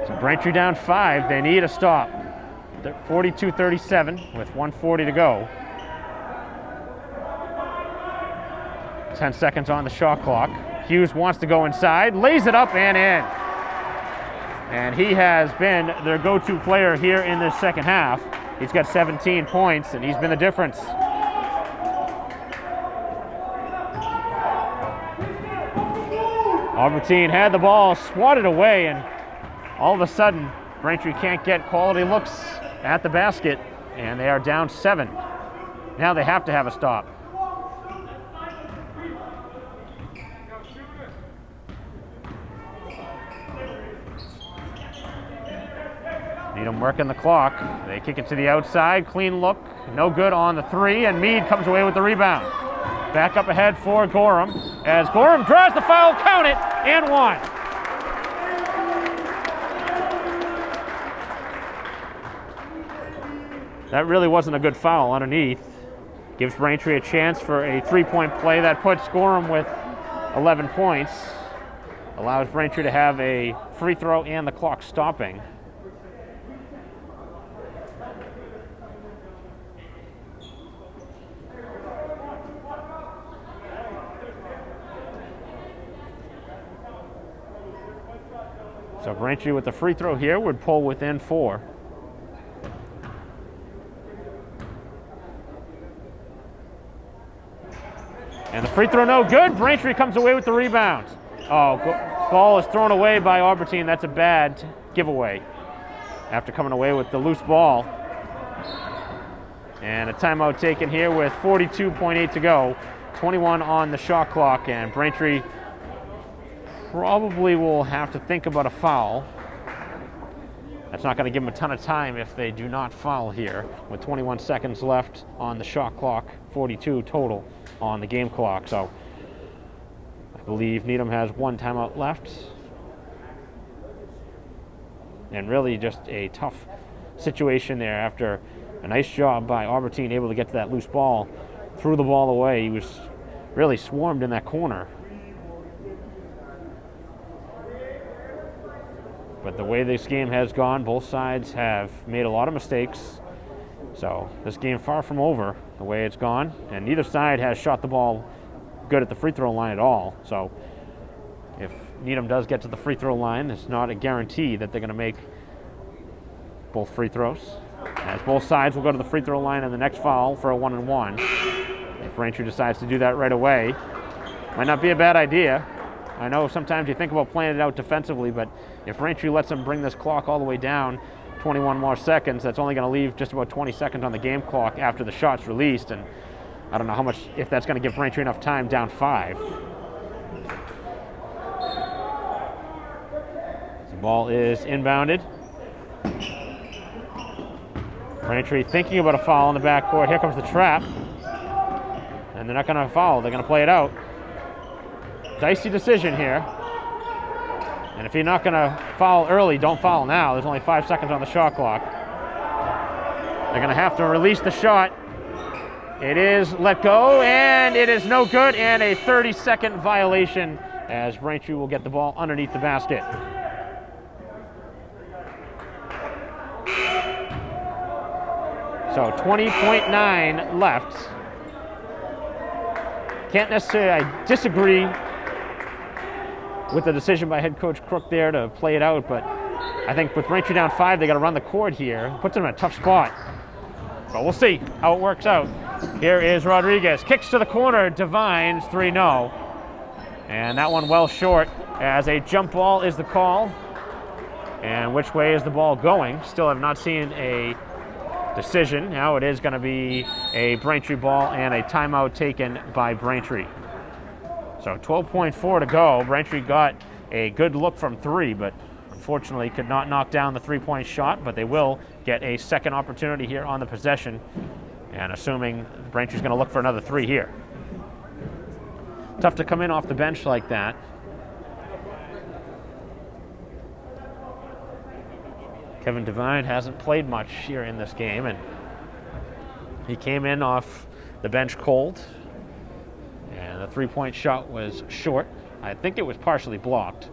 So Braintree down 5, they need a stop. 42-37 with 1:40 to go. 10 seconds on the shot clock. Hughes wants to go inside, lays it up and in. And he has been their go-to player here in this second half. He's got 17 points and he's been the difference. Albertine had the ball swatted away, and all of a sudden Braintree can't get quality looks at the basket, and they are down 7. Now they have to have a stop. Needham working the clock. They kick it to the outside. Clean look. No good on the 3, and Mead comes away with the rebound. Back up ahead for Gorham. As Gorham draws the foul, count it, and 1. That really wasn't a good foul underneath. Gives Braintree a chance for a 3-point play that puts Gorham with 11 points. Allows Braintree to have a free throw and the clock stopping. So Braintree with the free throw here would pull within 4. And the free throw no good. Braintree comes away with the rebound. Oh, ball is thrown away by Albertine. That's a bad giveaway after coming away with the loose ball. And a timeout taken here with 42.8 to go. 21 on the shot clock, and Braintree probably will have to think about a foul. That's not going to give them a ton of time if they do not foul here. With 21 seconds left on the shot clock, 42 total on the game clock. So I believe Needham has 1 timeout left. And really just a tough situation there after a nice job by Albertine, able to get to that loose ball, threw the ball away. He was really swarmed in that corner. But the way this game has gone, both sides have made a lot of mistakes. So this game far from over the way it's gone. And neither side has shot the ball good at the free throw line at all. So if Needham does get to the free throw line, it's not a guarantee that they're going to make both free throws. As both sides will go to the free throw line in the next foul for a 1-and-1. If Braintree decides to do that right away, might not be a bad idea. I know sometimes you think about playing it out defensively, but if Braintree lets them bring this clock all the way down 21 more seconds, that's only going to leave just about 20 seconds on the game clock after the shot's released, and I don't know how much, if that's going to give Braintree enough time down 5. The ball is inbounded. Braintree thinking about a foul in the backcourt. Here comes the trap. And they're not going to foul, they're going to play it out. Dicey decision here. And if you're not going to foul early, don't foul now. There's only 5 seconds on the shot clock. They're going to have to release the shot. It is let go, and it is no good, and a 30-second violation as Braintree will get the ball underneath the basket. So 20.9 left. Can't necessarily, I disagree with the decision by head coach Crook there to play it out, but I think with Braintree down 5, they got to run the court here. Puts them in a tough spot. But we'll see how it works out. Here is Rodriguez. Kicks to the corner. Divines 3-0. And that one well short, as a jump ball is the call. And which way is the ball going? Still have not seen a decision. Now it is going to be a Braintree ball and a timeout taken by Braintree. So 12.4 to go. Braintree got a good look from 3, but unfortunately could not knock down the 3-point shot, but they will get a second opportunity here on the possession, and assuming Braintree's going to look for another 3 here. Tough to come in off the bench like that. Kevin Devine hasn't played much here in this game, and he came in off the bench cold, and the 3-point shot was short. I think it was partially blocked.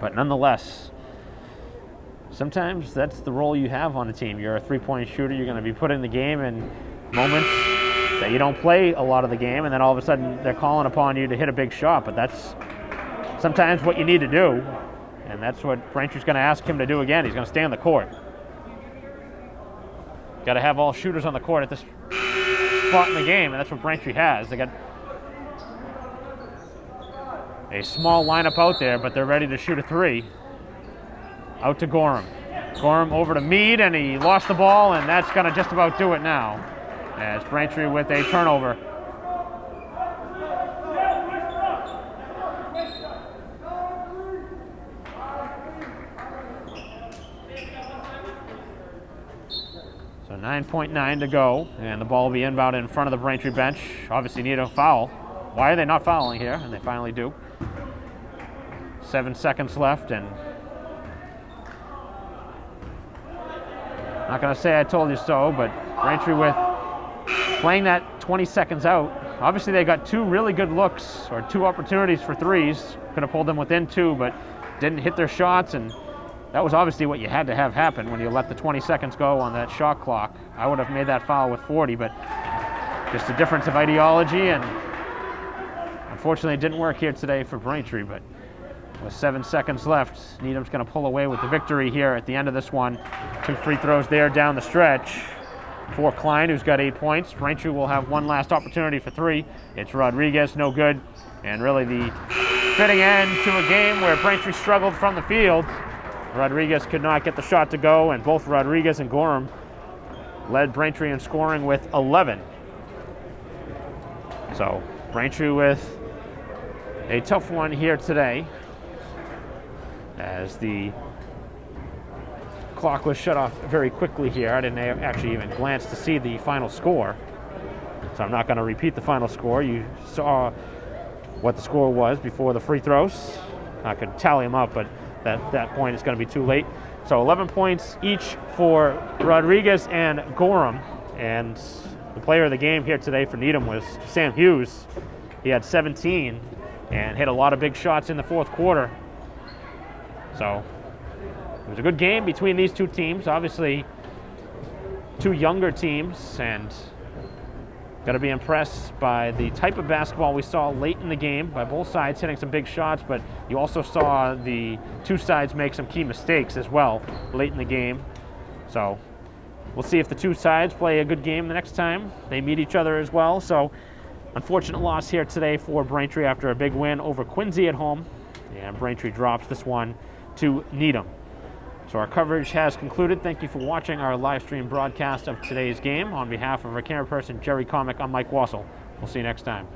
But nonetheless, sometimes that's the role you have on a team. You're a 3-point shooter. You're going to be put in the game in moments that you don't play a lot of the game, and then all of a sudden they're calling upon you to hit a big shot. But that's sometimes what you need to do, and that's what Braintree's going to ask him to do again. He's going to stay on the court. Got to have all shooters on the court at this spot in the game, and that's what Braintree has. They got a small lineup out there, but they're ready to shoot a 3. Out to Gorham. Gorham over to Mead, and he lost the ball, and that's going to just about do it now, as Braintree with a turnover. So 9.9 to go, and the ball will be inbound in front of the Braintree bench. Obviously need a foul. Why are they not fouling here? And they finally do. 7 seconds left, and not going to say I told you so, but Braintree with playing that 20 seconds out. Obviously they got 2 really good looks, or 2 opportunities for 3s. Could have pulled them within 2, but didn't hit their shots, and that was obviously what you had to have happen when you let the 20 seconds go on that shot clock. I would have made that foul with 40, but just a difference of ideology, and unfortunately it didn't work here today for Braintree. But with 7 seconds left, Needham's going to pull away with the victory here at the end of this one. 2 free throws there down the stretch for Klein, who's got 8 points. Braintree will have one last opportunity for 3. It's Rodriguez, no good. And really the fitting end to a game where Braintree struggled from the field. Rodriguez could not get the shot to go, and both Rodriguez and Gorham led Braintree in scoring with 11. So Braintree with a tough one here today, as the clock was shut off very quickly here. I didn't actually even glance to see the final score, so I'm not going to repeat the final score. You saw what the score was before the free throws. I could tally them up, but at that point it's going to be too late. So 11 points each for Rodriguez and Gorham, and the player of the game here today for Needham was Sam Hughes. He had 17 and hit a lot of big shots in the fourth quarter. So it was a good game between these 2 teams. Obviously 2 younger teams, and got to be impressed by the type of basketball we saw late in the game, by both sides hitting some big shots, but you also saw the 2 sides make some key mistakes as well late in the game. So we'll see if the 2 sides play a good game the next time they meet each other as well. So unfortunate loss here today for Braintree after a big win over Quincy at home, and Braintree drops this one to Needham. So our coverage has concluded. Thank you for watching our live stream broadcast of today's game. On behalf of our camera person, Jerry Comic, I'm Mike Wassel. We'll see you next time.